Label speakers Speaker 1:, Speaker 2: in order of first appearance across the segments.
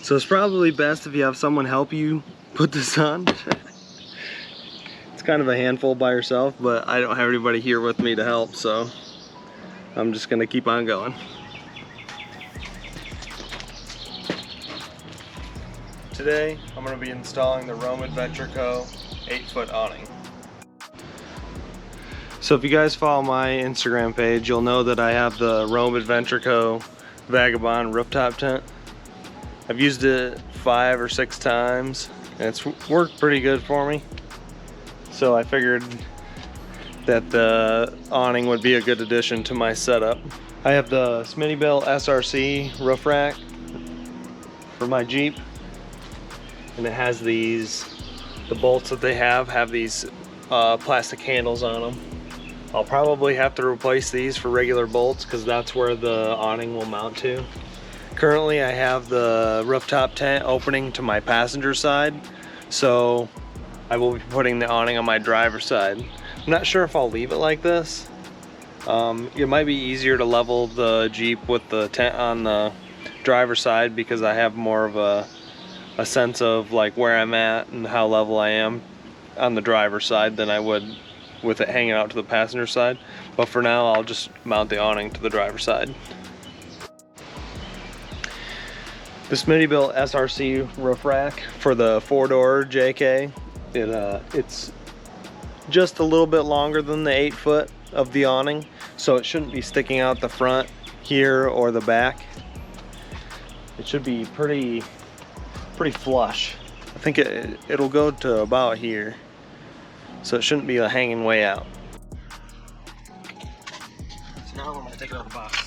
Speaker 1: So it's probably best if you have someone help you put this on. It's kind of a handful by yourself, but I don't have anybody here with me to help, so I'm just gonna keep on going. Today, I'm gonna be installing the Rome Adventure Co. 8-foot awning. So if you guys follow my Instagram page, you'll know that I have the Rome Adventure Co. Vagabond rooftop tent. I've used it 5 or 6 times, and it's worked pretty good for me. So I figured that the awning would be a good addition to my setup. I have the Smittybilt SRC roof rack for my Jeep, and it has these, the bolts that they have these plastic handles on them. I'll probably have to replace these for regular bolts because that's where the awning will mount to. Currently I have the rooftop tent opening to my passenger side, so I will be putting the awning on my driver's side. I'm not sure if I'll leave it like this. It might be easier to level the Jeep with the tent on the driver's side because I have more of a sense of like where I'm at and how level I am on the driver's side than I would with it hanging out to the passenger side. But for now, I'll just mount the awning to the driver's side. The Smittybilt SRC roof rack for the 4-door JK. It's just a little bit longer than the 8-foot of the awning, so it shouldn't be sticking out the front here or the back. It should be pretty flush. I think it'll go to about here, so it shouldn't be hanging way out. So now I'm going to take it out of the box.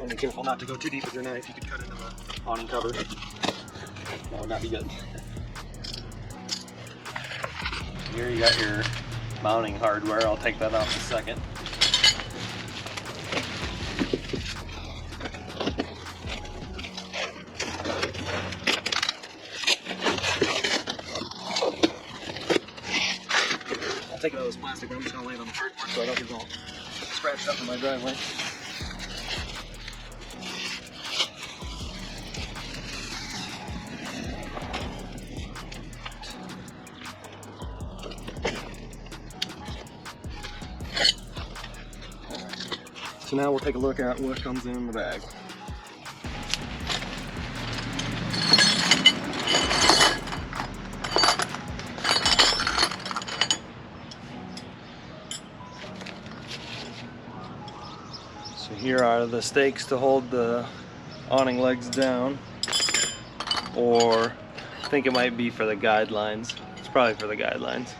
Speaker 1: Be careful not to go too deep with your knife. You could cut into the awning cover. That would not be good. Here you got your mounting hardware. I'll take that off in a second. I'll take it out of this plastic, but I'm just going to lay it on the cardboard so I don't get all scratched up in my driveway. So now we'll take a look at what comes in the bag. So here are the stakes to hold the awning legs down, or I think it might be for the guidelines. It's probably for the guidelines.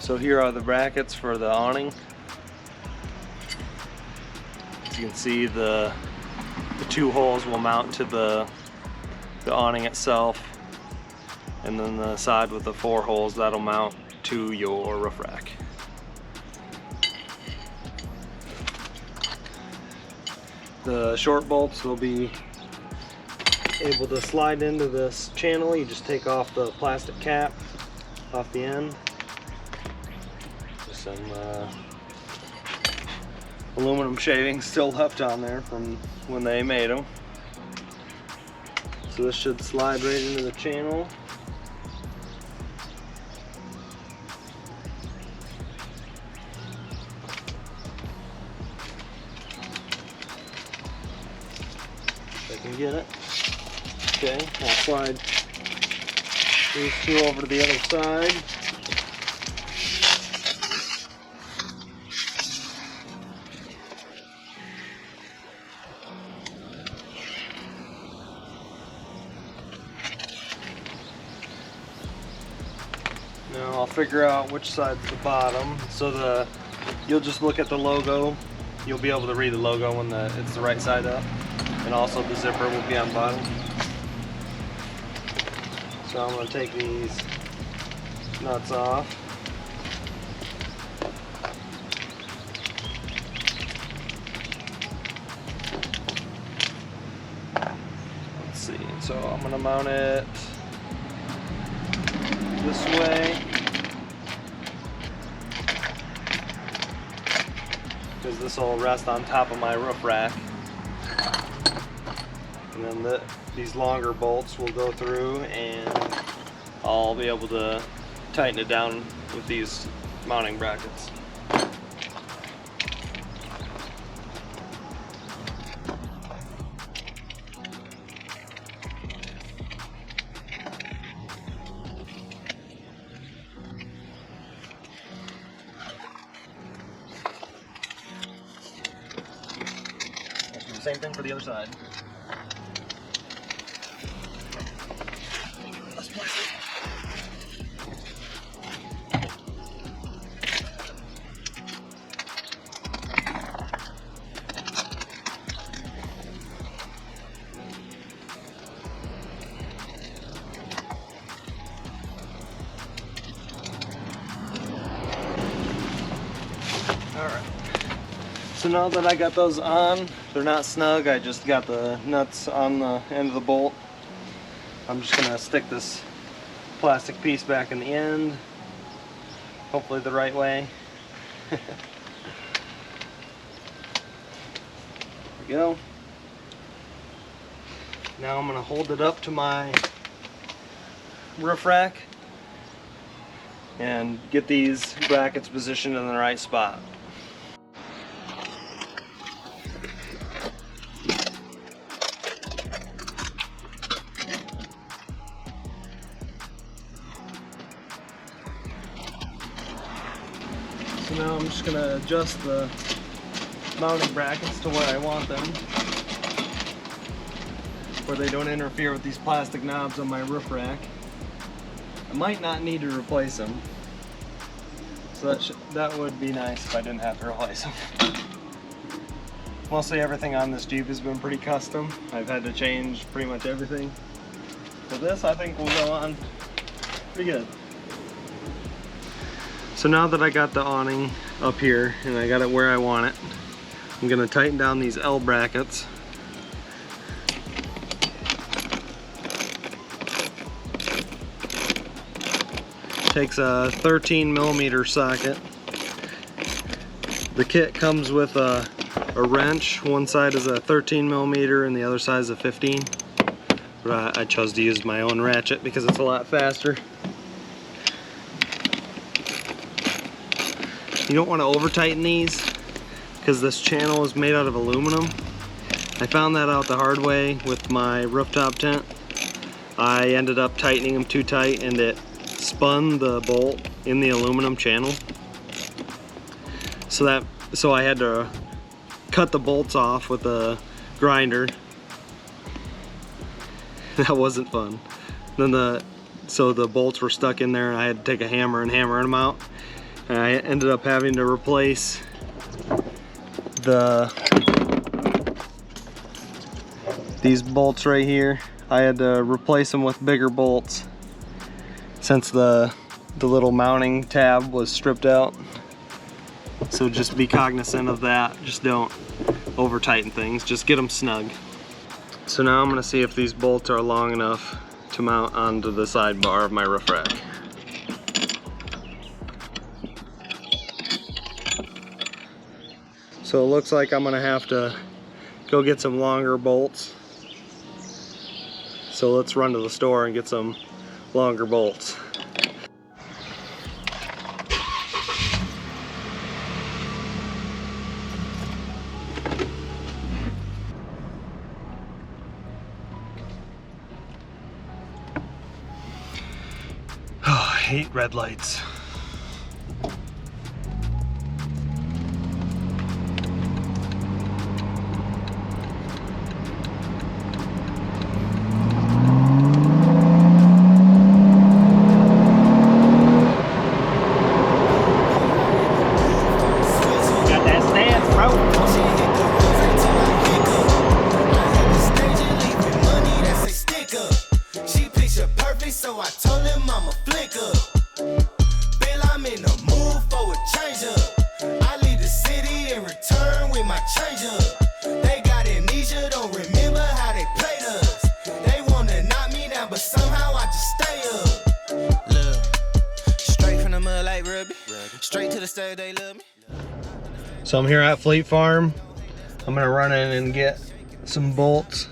Speaker 1: So here are the brackets for the awning. As you can see, the 2 holes will mount to the awning itself, and then the side with the 4 holes, that'll mount to your roof rack. The short bolts will be able to slide into this channel. You just take off the plastic cap off the end. Some aluminum shavings still left on there from when they made them. So this should slide right into the channel. If I can get it. Okay, I'll slide these 2 over to the other side. Now I'll figure out which side's the bottom. So you'll just look at the logo. You'll be able to read the logo when it's the right side up. And also the zipper will be on bottom. So I'm going to take these nuts off. gonna mount it this way, because this will rest on top of my roof rack. And then these longer bolts will go through, and I'll be able to tighten it down with these mounting brackets. Same thing for the other side. Alright. So now that I got those on, they're not snug, I just got the nuts on the end of the bolt. I'm just going to stick this plastic piece back in the end, hopefully the right way. There we go. Now I'm going to hold it up to my roof rack and get these brackets positioned in the right spot. So now I'm just going to adjust the mounting brackets to where I want them, where they don't interfere with these plastic knobs on my roof rack. I might not need to replace them, so that would be nice if I didn't have to replace them. Mostly everything on this Jeep has been pretty custom. I've had to change pretty much everything. So this I think will go on pretty good. So now that I got the awning up here and I got it where I want it, I'm going to tighten down these L brackets. Takes a 13mm socket. The kit comes with a wrench. One side is a 13mm and the other side is a 15. But I chose to use my own ratchet because it's a lot faster. You don't want to over tighten these because this channel is made out of aluminum. I found that out the hard way with my rooftop tent. I ended up tightening them too tight and it spun the bolt in the aluminum channel. So I had to cut the bolts off with a grinder. That wasn't fun. Then so the bolts were stuck in there and I had to take a hammer and hammer them out. And I ended up having to replace these bolts right here. I had to replace them with bigger bolts since the little mounting tab was stripped out. So just be cognizant of that. Just don't over tighten things, just get them snug. So now I'm going to see if these bolts are long enough to mount onto the sidebar of my roof rack. So it looks like I'm gonna have to go get some longer bolts. So let's run to the store and get some longer bolts. Oh, I hate red lights.
Speaker 2: So I told him I'm a flicker. Bill, I'm in the mood for a change up. I leave the city and return with my change up. They got amnesia, don't remember how they played us. They wanna knock me
Speaker 1: So I'm here at Fleet Farm. I'm gonna run in and get some bolts.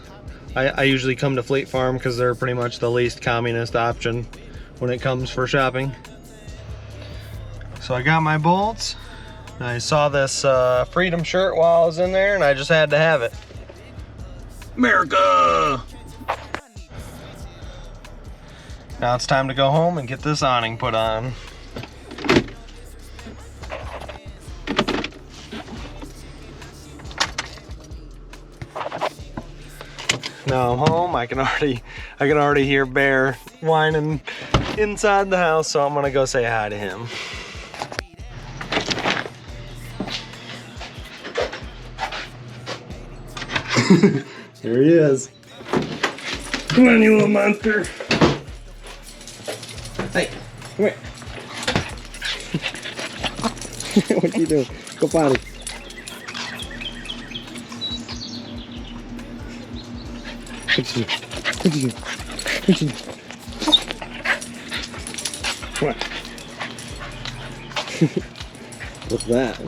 Speaker 1: I usually come to Fleet Farm because they're pretty much the least communist option when it comes for shopping. So I got my bolts. I saw this Freedom shirt while I was in there and I just had to have it. America! Now it's time to go home and get this awning put on. Now I'm home, I can already hear Bear whining inside the house, so I'm gonna go say hi to him. There he is. Come on, you little monster. Hey, come here. What are you doing? Go potty. Come on. What's that?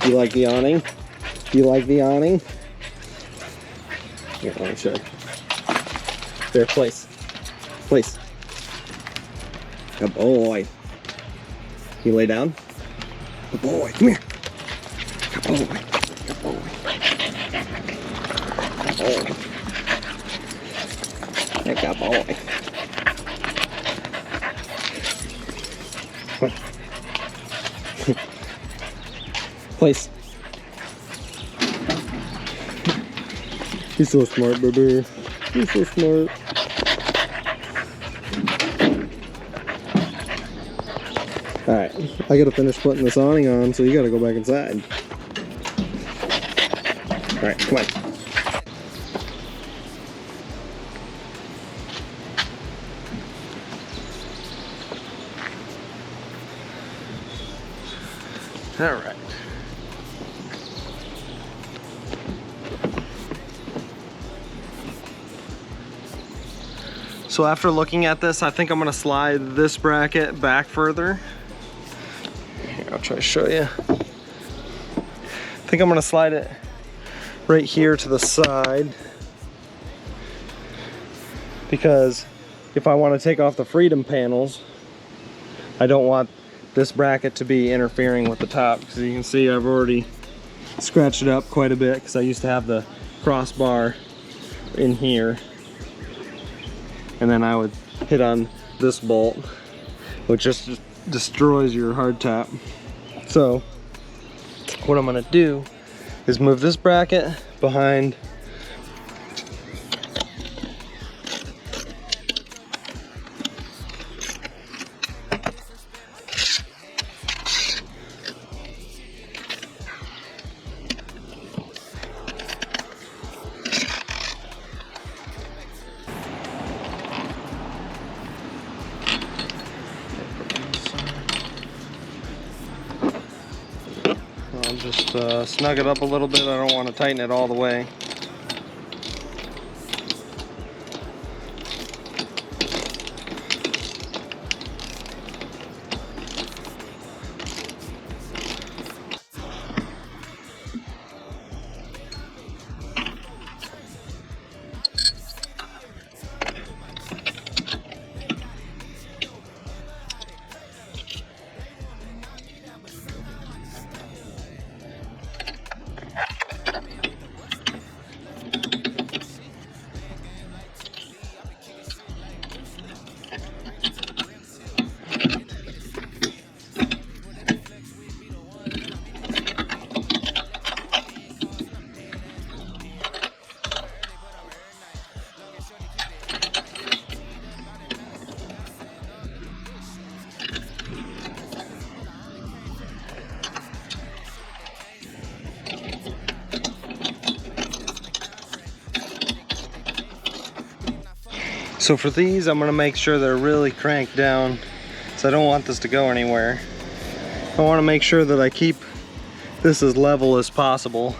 Speaker 1: You like the awning? You like the awning? Here, let me show you. There, place. Place. Good boy. You lay down? Good boy, come here. Good boy. Good boy. Good boy. Good boy. Come on. Place. He's so smart, baby. He's so smart. Alright, I gotta finish putting this awning on, so you gotta go back inside. Alright, come on. Alright. So after looking at this, I think I'm gonna slide this bracket back further. Here, I'll try to show you. I think I'm gonna slide it right here to the side, because if I want to take off the Freedom panels, I don't want this bracket to be interfering with the top. So you can see I've already scratched it up quite a bit because I used to have the crossbar in here. And then I would hit on this bolt, which just destroys your hardtop. So what I'm gonna do is move this bracket behind I'll just snug it up a little bit. I don't want to tighten it all the way. So for these, I'm gonna make sure they're really cranked down, so I don't want this to go anywhere. I wanna make sure that I keep this as level as possible.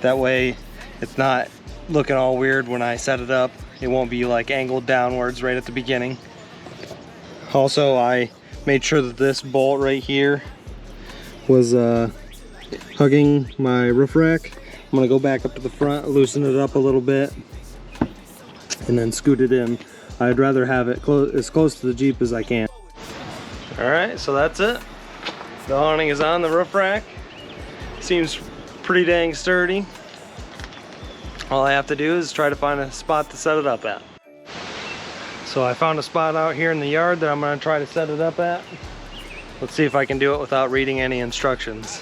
Speaker 1: That way it's not looking all weird when I set it up. It won't be like angled downwards right at the beginning. Also, I made sure that this bolt right here was hugging my roof rack. I'm gonna go back up to the front, loosen it up a little bit, and then scoot it in. I'd rather have it as close to the Jeep as I can. All right, so that's it. The awning is on the roof rack. Seems pretty dang sturdy. All I have to do is try to find a spot to set it up at. So I found a spot out here in the yard that I'm gonna try to set it up at. Let's see if I can do it without reading any instructions.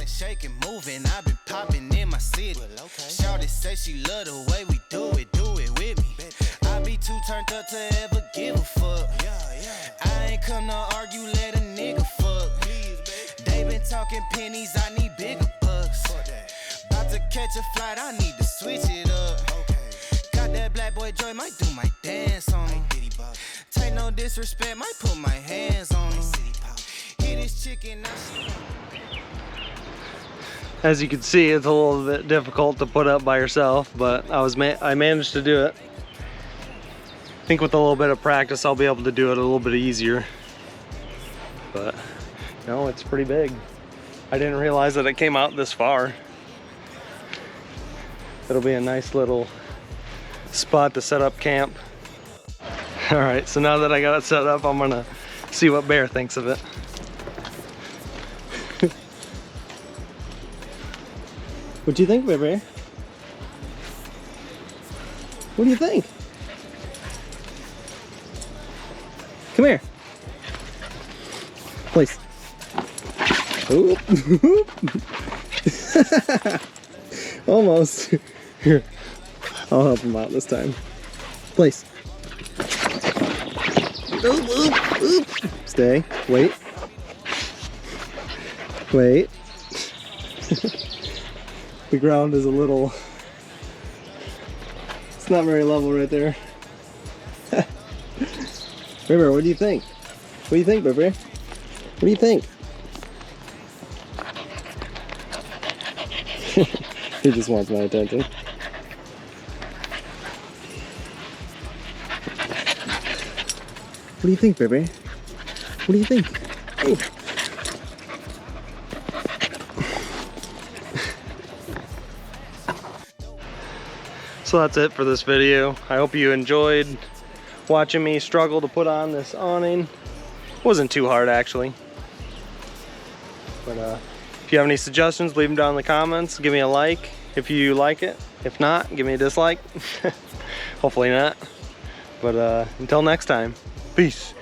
Speaker 2: Shaking, moving, I've been popping in my city. Shawty say she love the way we do it with me. I be too turned up to ever give a fuck. I ain't come to argue, let a nigga fuck. They been talking pennies, I need bigger bucks. About to catch a flight, I need to switch it up. Got that black boy joy, might do my dance on him. Take no disrespect, might put my hands on him. Hit his chicken, now she...
Speaker 1: As you can see, it's a little bit difficult to put up by yourself, but I managed to do it. I think with a little bit of practice, I'll be able to do it a little bit easier. But, no, it's pretty big. I didn't realize that it came out this far. It'll be a nice little spot to set up camp. All right, so now that I got it set up, I'm gonna see what Bear thinks of it. What do you think, Bear? What do you think? Come here. Place. Oop. Almost. Here. I'll help him out this time. Place. Oop, oop, oop. Stay. Wait. Wait. The ground is a little... It's not very level right there. Bear, what do you think? What do you think, Bear? What do you think? He just wants my attention. What do you think, Bear? What do you think? Oh. So that's it for this video. I hope you enjoyed watching me struggle to put on this awning. It wasn't too hard actually. But if you have any suggestions, leave them down in the comments. Give me a like if you like it. If not, give me a dislike. Hopefully not. But until next time, peace.